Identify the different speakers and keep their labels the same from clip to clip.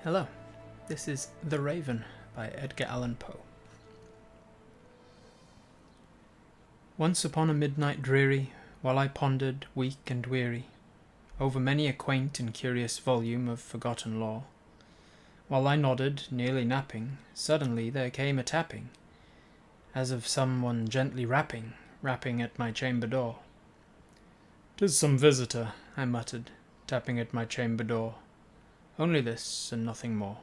Speaker 1: Hello, this is The Raven by Edgar Allan Poe. Once upon a midnight dreary, while I pondered, weak and weary, over many a quaint and curious volume of forgotten lore, while I nodded, nearly napping, suddenly there came a tapping, as of some one gently rapping at my chamber door. "'Tis some visitor," I muttered, tapping at my chamber door. Only this, and nothing more.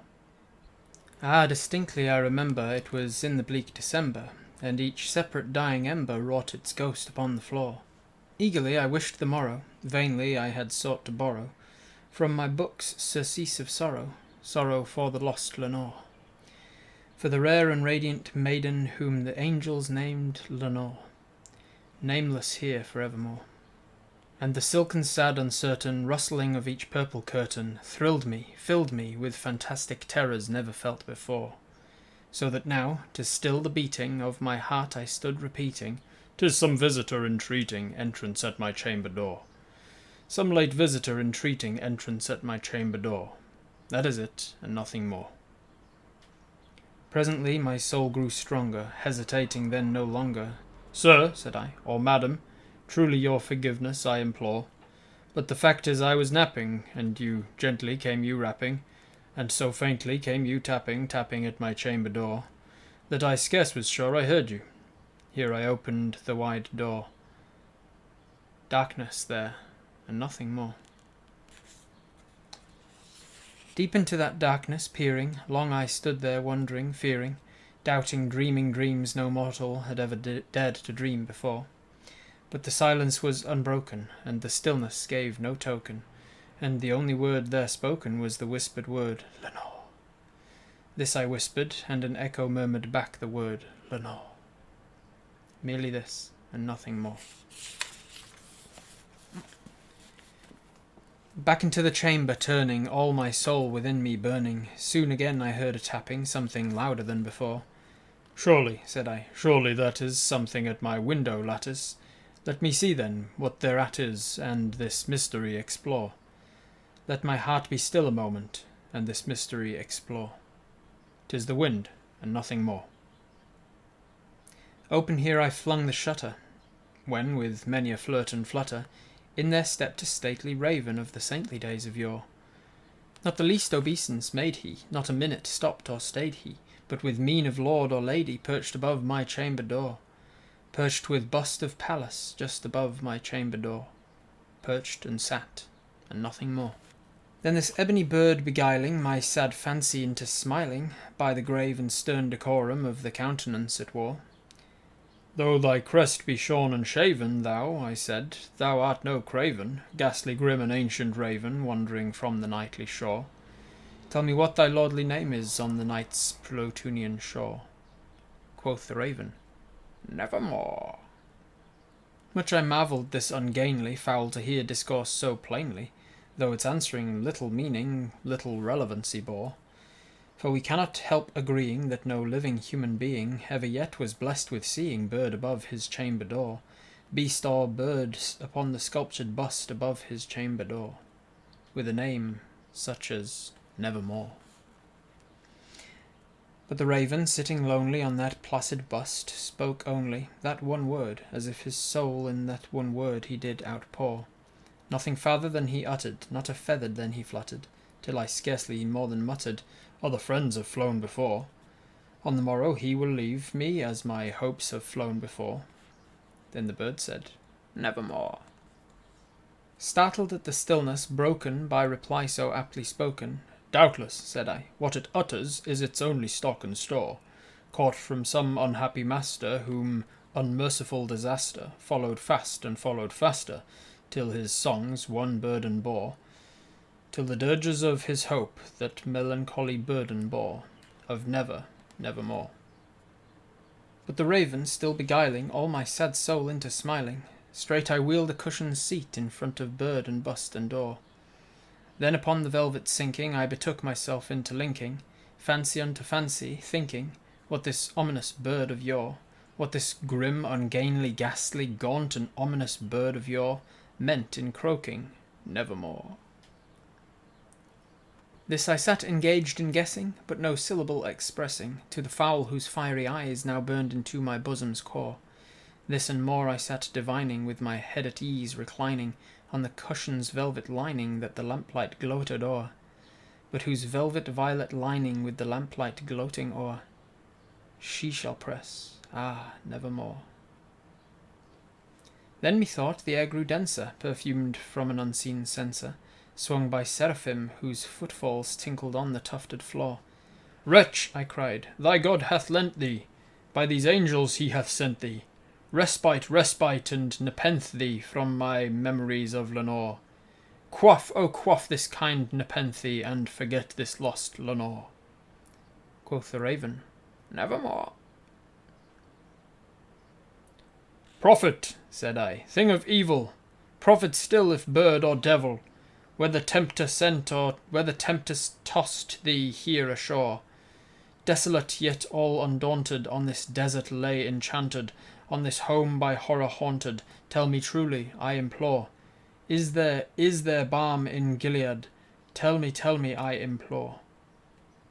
Speaker 1: Distinctly I remember it was in the bleak December, and each separate dying ember wrought its ghost upon the floor. Eagerly I wished the morrow, vainly I had sought to borrow from my books surcease of sorrow, sorrow for the lost Lenore, for the rare and radiant maiden whom the angels named Lenore, nameless here forevermore. And the silken sad uncertain rustling of each purple curtain thrilled me, filled me with fantastic terrors never felt before, so that now, to still the beating of my heart, I stood repeating, "'Tis some visitor entreating entrance at my chamber door. Some late visitor entreating entrance at my chamber door. That is it, and nothing more." Presently my soul grew stronger, hesitating then no longer. "Sir," said I, "or madam, truly your forgiveness I implore, but the fact is I was napping, and you gently came you rapping, and so faintly came you tapping at my chamber door, that I scarce was sure I heard you. Here I opened the wide door. Darkness there, and nothing more." Deep into that darkness peering, long I stood there wondering, fearing, doubting, dreaming dreams no mortal had ever dared to dream before. But the silence was unbroken, and the stillness gave no token, and the only word there spoken was the whispered word, "Lenore." This I whispered, and an echo murmured back the word, "Lenore." Merely this, and nothing more. Back into the chamber turning, all my soul within me burning, soon again I heard a tapping, something louder than before. "Surely," said I, "surely that is something at my window lattice. Let me see then what thereat is, and this mystery explore. Let my heart be still a moment, and this mystery explore. 'Tis the wind, and nothing more." Open here I flung the shutter, when, with many a flirt and flutter, in there stepped a stately raven of the saintly days of yore. Not the least obeisance made he, not a minute stopped or stayed he, but with mien of lord or lady perched above my chamber door. Perched with bust of Pallas just above my chamber door. Perched and sat, and nothing more. Then this ebony bird beguiling my sad fancy into smiling, by the grave and stern decorum of the countenance it wore. "Though thy crest be shorn and shaven, thou," I said, "thou art no craven, ghastly grim and ancient raven, wandering from the nightly shore. Tell me what thy lordly name is on the night's Plutonian shore." Quoth the raven, "Nevermore." Much I marvelled this ungainly fowl to hear discourse so plainly, though its answering little meaning, little relevancy bore. For we cannot help agreeing that no living human being ever yet was blessed with seeing bird above his chamber door, beast or bird upon the sculptured bust above his chamber door, with a name such as Nevermore. But the raven, sitting lonely on that placid bust, spoke only that one word, as if his soul in that one word he did outpour. Nothing farther than he uttered, not a feather than he fluttered, till I scarcely more than muttered, "Other friends have flown before. On the morrow he will leave me, as my hopes have flown before." Then the bird said, "Nevermore." Startled at the stillness broken by reply so aptly spoken, "Doubtless," said I, "what it utters is its only stock and store, caught from some unhappy master, whom unmerciful disaster followed fast and followed faster, till his songs one burden bore, till the dirges of his hope that melancholy burden bore, of never, nevermore." But the raven, still beguiling all my sad soul into smiling, straight I wheeled a cushioned seat in front of bird and bust and door. Then upon the velvet sinking, I betook myself into linking fancy unto fancy, thinking what this ominous bird of yore, what this grim, ungainly, ghastly, gaunt, and ominous bird of yore meant in croaking "Nevermore." This I sat engaged in guessing, but no syllable expressing, to the fowl whose fiery eyes now burned into my bosom's core. This and more I sat divining, with my head at ease reclining on the cushion's velvet lining that the lamplight gloated o'er, but whose velvet violet lining with the lamplight gloating o'er she shall press, nevermore. Then methought the air grew denser, perfumed from an unseen censer, swung by seraphim whose footfalls tinkled on the tufted floor. "Wretch," I cried, "thy God hath lent thee, by these angels he hath sent thee, respite, respite, and nepenthe from my memories of Lenore. Quaff, oh quaff this kind nepenthe, and forget this lost Lenore." Quoth the raven, "Nevermore." "Prophet," said I, "thing of evil, prophet still if bird or devil, whether tempter sent or whether tempest tossed thee here ashore, desolate yet all undaunted, on this desert lay enchanted, on this home by horror haunted, tell me truly, I implore, is there balm in Gilead? Tell me, I implore."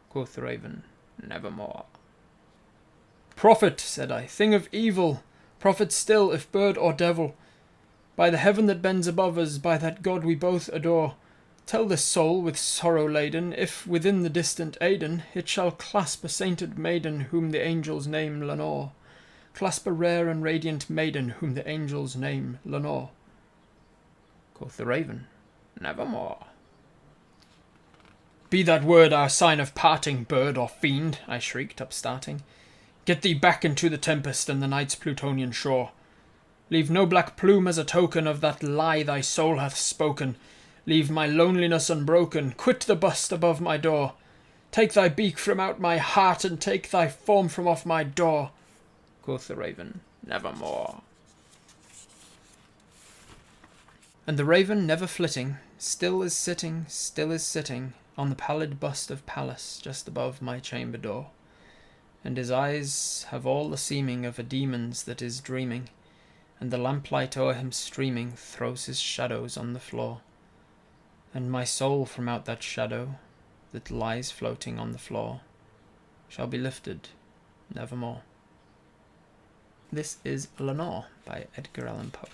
Speaker 1: Quoth the raven, "Nevermore." "Prophet," said I, "thing of evil, prophet still if bird or devil, by the heaven that bends above us, by that God we both adore, tell this soul with sorrow laden, if within the distant Aidenn it shall clasp a sainted maiden whom the angels name Lenore, clasp a rare and radiant maiden whom the angels name Lenore." Quoth the raven, "Nevermore." "Be that word our sign of parting, bird or fiend," I shrieked, upstarting. "Get thee back into the tempest and the night's Plutonian shore. Leave no black plume as a token of that lie thy soul hath spoken. Leave my loneliness unbroken. Quit the bust above my door. Take thy beak from out my heart, and take thy form from off my door." Quoth the raven, "Nevermore." And the raven, never flitting, still is sitting, on the pallid bust of Pallas just above my chamber door. And his eyes have all the seeming of a demon's that is dreaming, and the lamplight o'er him streaming throws his shadows on the floor. And my soul from out that shadow that lies floating on the floor shall be lifted nevermore. This is Lenore by Edgar Allan Poe.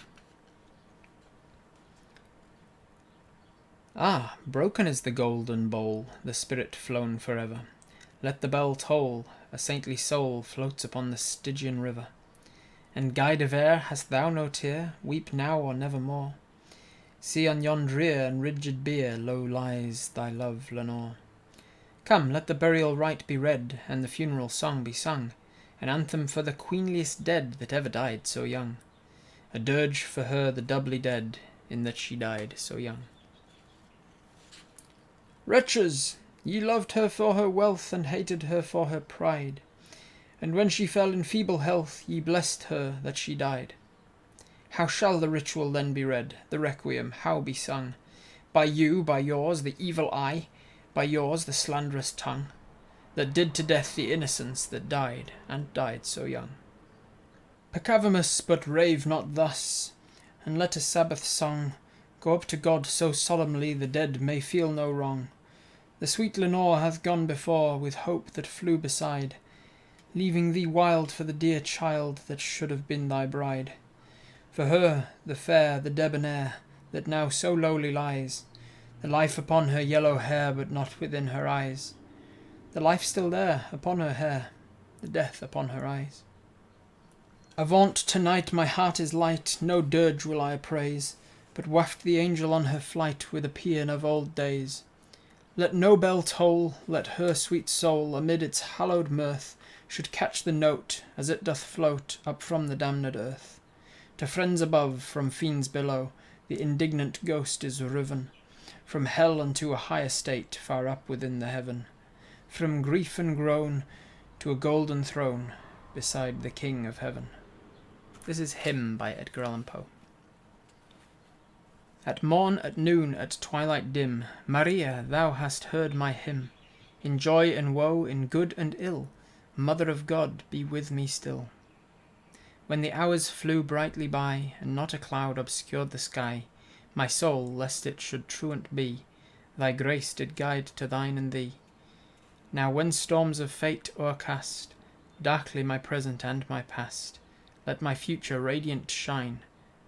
Speaker 1: Broken is the golden bowl, the spirit flown forever. Let the bell toll, a saintly soul floats upon the Stygian river. And guide of air, hast thou no tear? Weep now or nevermore. See on yon drear and rigid bier low lies thy love, Lenore. Come, let the burial rite be read, and the funeral song be sung, an anthem for the queenliest dead that ever died so young, a dirge for her the doubly dead, in that she died so young. Wretches! Ye loved her for her wealth, and hated her for her pride, and when she fell in feeble health, ye blessed her that she died. How shall the ritual then be read, the requiem how be sung? By you, by yours, the evil eye, by yours, the slanderous tongue, that did to death the innocents that died, and died so young. Peccavimus, but rave not thus, and let a Sabbath song go up to God so solemnly the dead may feel no wrong. The sweet Lenore hath gone before, with hope that flew beside, leaving thee wild for the dear child that should have been thy bride. For her, the fair, the debonair, that now so lowly lies, the life upon her yellow hair, but not within her eyes, the life still there upon her hair, the death upon her eyes. Avaunt to-night, my heart is light, no dirge will I praise, but waft the angel on her flight with a paean of old days. Let no bell toll, let her sweet soul, amid its hallowed mirth, should catch the note, as it doth float up from the damned earth. To friends above, from fiends below, the indignant ghost is riven, from hell unto a high estate, far up within the heaven, from grief and groan to a golden throne, beside the King of heaven. This is Hymn by Edgar Allan Poe. At morn, at noon, at twilight dim, Maria, thou hast heard my hymn. In joy and woe, in good and ill, Mother of God, be with me still. When the hours flew brightly by, and not a cloud obscured the sky, my soul, lest it should truant be, thy grace did guide to thine and thee. Now when storms of fate o'ercast darkly my present and my past, let my future radiant shine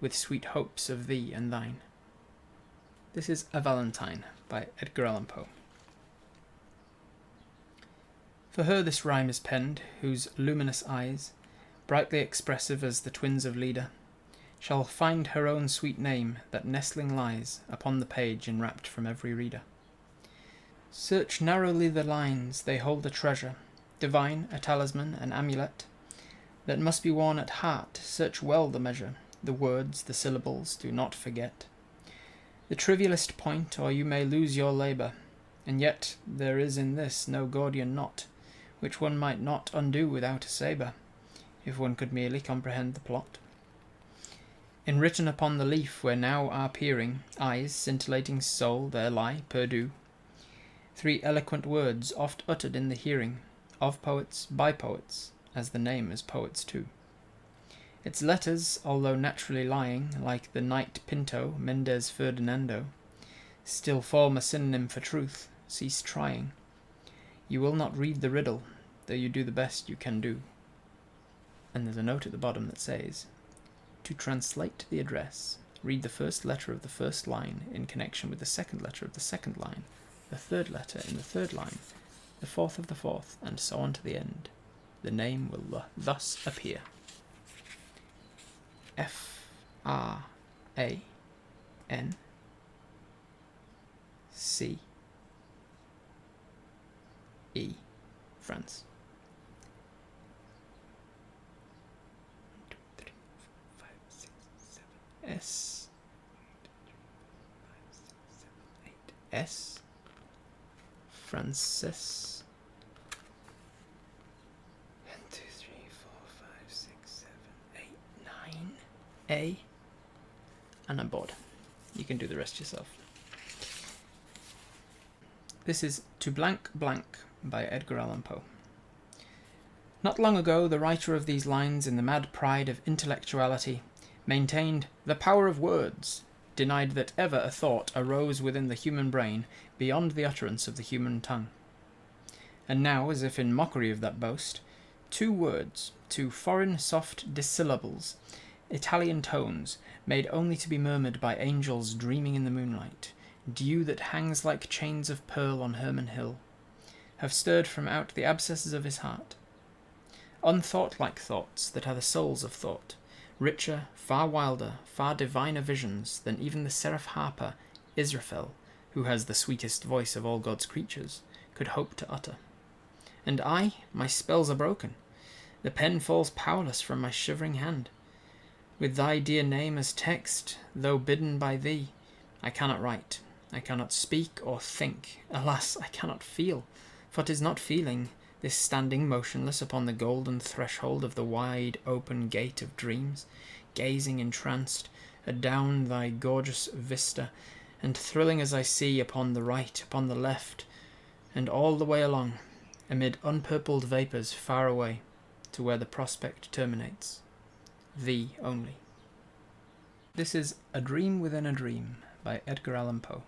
Speaker 1: with sweet hopes of thee and thine. This is A Valentine by Edgar Allan Poe. For her this rhyme is penned, whose luminous eyes, brightly expressive as the twins of Leda, shall find her own sweet name that nestling lies upon the page enwrapped from every reader. Search narrowly the lines, they hold a treasure, divine, a talisman, an amulet, that must be worn at heart. Search well the measure, the words, the syllables, do not forget the trivialest point, or you may lose your labour, and yet there is in this no Gordian knot, which one might not undo without a sabre, if one could merely comprehend the plot. Enwritten upon the leaf where now are peering eyes, scintillating soul, there lie, perdu, 3 eloquent words, oft uttered in the hearing of poets by poets, as the name is poets too. Its letters, although naturally lying, like the Knight Pinto, Mendez Ferdinando, still form a synonym for truth. Cease trying. You will not read the riddle, though you do the best you can do. And there's a note at the bottom that says, to translate the address, read the first letter of the first line in connection with the second letter of the second line, the third letter in the third line, the fourth of the fourth, and so on to the end. The name will thus appear. F-R-A-N-C-E, France. 1, 2, 3, 4, 5, 6, 7, S. 5, 6, 7, 8, S. Francis. 1, 2, 3, 4, 5, 6, 7, 8, 9. A. And I'm bored. You can do the rest yourself. This is To Blank Blank by Edgar Allan Poe. Not long ago, the writer of these lines, in the mad pride of intellectuality, maintained the power of words, denied that ever a thought arose within the human brain beyond the utterance of the human tongue. And now, as if in mockery of that boast, 2 words, 2 foreign soft dissyllables, Italian tones, made only to be murmured by angels dreaming in the moonlight, dew that hangs like chains of pearl on Hermon Hill, have stirred from out the abscesses of his heart. Unthought-like thoughts that are the souls of thought, richer, far wilder, far diviner visions than even the seraph harper, Israfel, who has the sweetest voice of all God's creatures, could hope to utter. And I, my spells are broken. The pen falls powerless from my shivering hand. With thy dear name as text, though bidden by thee, I cannot write, I cannot speak or think. Alas, I cannot feel, for 'tis not feeling, this standing motionless upon the golden threshold of the wide open gate of dreams, gazing entranced adown thy gorgeous vista, and thrilling as I see upon the right, upon the left, and all the way along, amid unpurpled vapours far away, to where the prospect terminates. Thee only. This is A Dream Within a Dream by Edgar Allan Poe.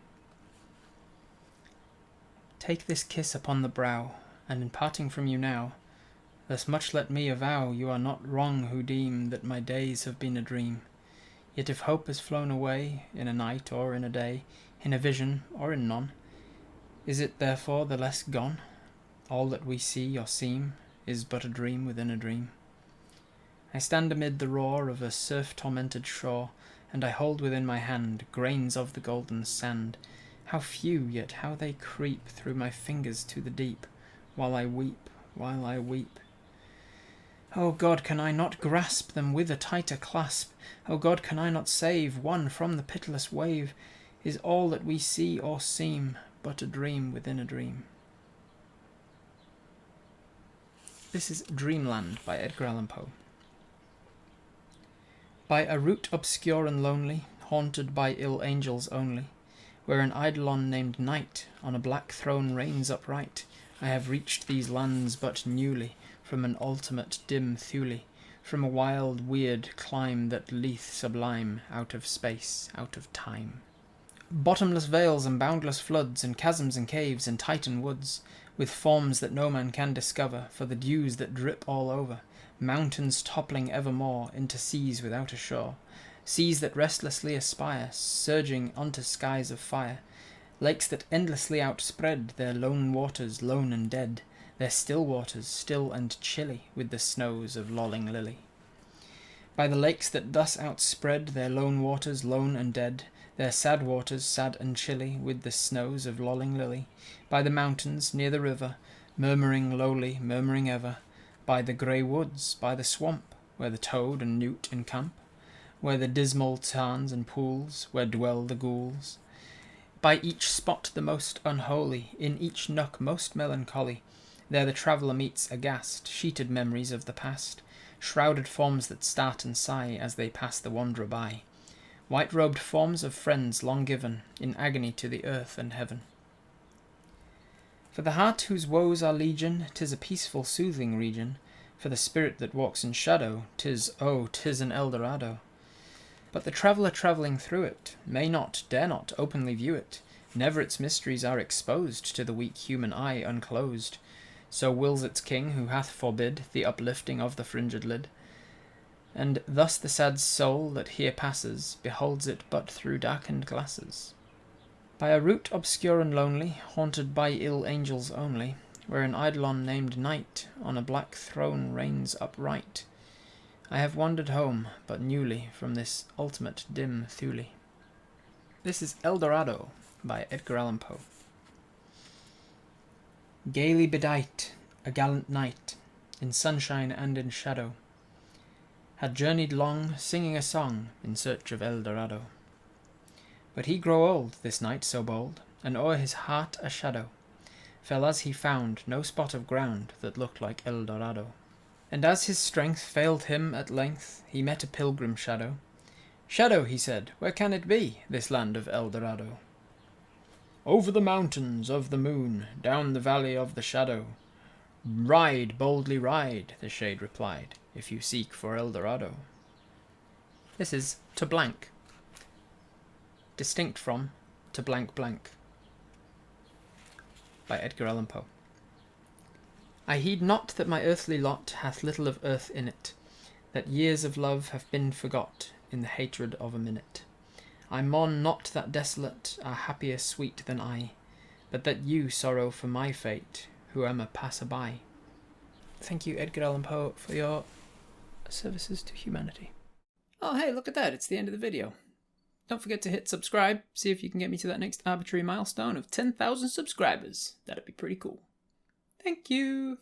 Speaker 1: Take this kiss upon the brow, and in parting from you now, thus much let me avow you are not wrong who deem that my days have been a dream. Yet if hope has flown away, in a night or in a day, in a vision or in none, is it therefore the less gone? All that we see or seem is but a dream within a dream. I stand amid the roar of a surf-tormented shore, and I hold within my hand grains of the golden sand. How few, yet how they creep through my fingers to the deep, while I weep, while I weep. O God, can I not grasp them with a tighter clasp? O God, can I not save one from the pitiless wave? Is all that we see or seem but a dream within a dream? This is Dreamland by Edgar Allan Poe. By a route obscure and lonely, haunted by ill angels only, where an eidolon named Night on a black throne reigns upright, I have reached these lands but newly, from an ultimate dim Thule, from a wild weird clime that leath sublime, out of space, out of time. Bottomless vales and boundless floods, and chasms and caves and Titan woods, with forms that no man can discover, for the dews that drip all over, mountains toppling evermore into seas without a shore, seas that restlessly aspire, surging unto skies of fire, lakes that endlessly outspread their lone waters lone and dead, their still waters still and chilly with the snows of lolling lily. By the lakes that thus outspread their lone waters lone and dead, their sad waters sad and chilly with the snows of lolling lily, by the mountains near the river, murmuring lowly, murmuring ever, by the grey woods, by the swamp, where the toad and newt encamp, where the dismal tarns and pools, where dwell the ghouls, by each spot the most unholy, in each nook most melancholy, there the traveller meets aghast sheeted memories of the past, shrouded forms that start and sigh as they pass the wanderer by, white-robed forms of friends long given in agony to the earth and heaven. For the heart whose woes are legion, 'tis a peaceful soothing region, for the spirit that walks in shadow, 'tis an Eldorado. But the traveller travelling through it may not, dare not, openly view it, never its mysteries are exposed to the weak human eye unclosed, so wills its king who hath forbid the uplifting of the fringed lid, and thus the sad soul that here passes beholds it but through darkened glasses. By a route obscure and lonely, haunted by ill angels only, where an eidolon named Night on a black throne reigns upright, I have wandered home but newly from this ultimate dim Thule. This is Eldorado by Edgar Allan Poe. Gaily bedight, a gallant knight, in sunshine and in shadow, had journeyed long, singing a song in search of Eldorado. But he grew old, this knight so bold, and o'er his heart a shadow fell as he found no spot of ground that looked like Eldorado. And as his strength failed him at length, he met a pilgrim shadow. "Shadow," he said, "where can it be, this land of Eldorado?" "Over the mountains of the moon, down the valley of the shadow. Ride, boldly ride," the shade replied, "if you seek for Eldorado." This is to blank, distinct from to blank blank, by Edgar Allan Poe. I heed not that my earthly lot hath little of earth in it, that years of love have been forgot in the hatred of a minute. I mourn not that desolate are happier sweet than I, but that you sorrow for my fate, who am a passer-by. Thank you, Edgar Allan Poe, for your services to humanity. Oh, hey, look at that. It's the end of the video. Don't forget to hit subscribe. See if you can get me to that next arbitrary milestone of 10,000 subscribers. That'd be pretty cool. Thank you.